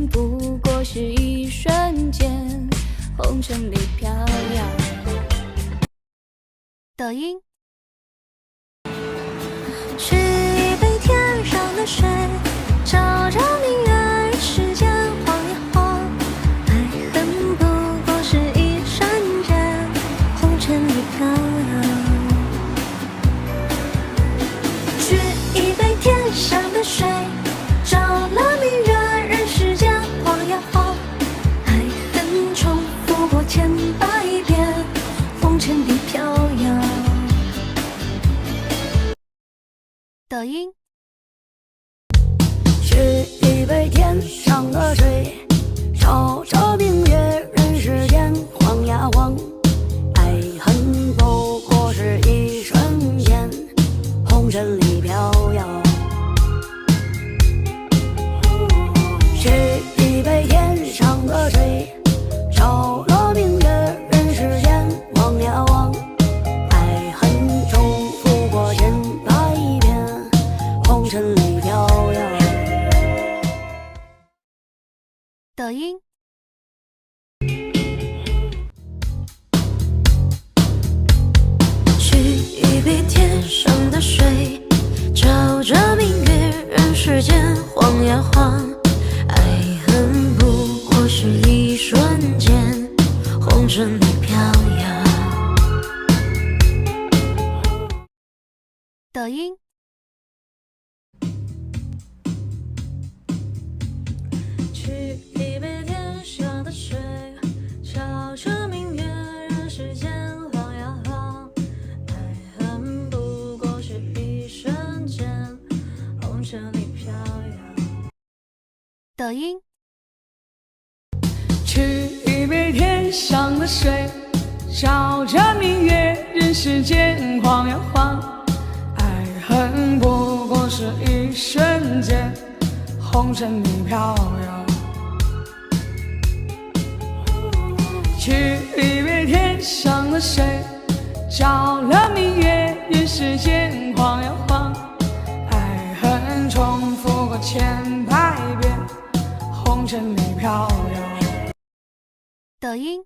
恨不过是一瞬间，红尘里飘摇。抖音。取一杯天上的水，照着明月，人世间晃呀晃。爱恨不过是一瞬间，红尘里飘摇。取一杯天上的水，照了明月，人世间晃呀晃。爱恨重复过千百遍，红尘里飘摇。抖音。取一杯天上的水，照着明月，人世间晃呀晃。爱恨不过是一瞬间，红尘里飘摇。取一杯天上的水，照了明月，人世间晃呀晃。爱恨重复过千百遍，红尘里飘摇。抖音。取一杯天上的水，照着明月，人世间晃呀晃。爱恨不过是一瞬间，红尘里飘摇。抖音。取一杯天上的水，照着明月，人世间晃呀晃。爱恨不过是一瞬间，红尘里飘摇。抖音。取一杯天上的水，照着明月，人世间晃呀晃。爱恨不过是一瞬间，红尘里飘摇。取一杯天上的水，照了明月，人世间晃呀晃。爱恨重复过千百遍，红尘里飘摇。抖音。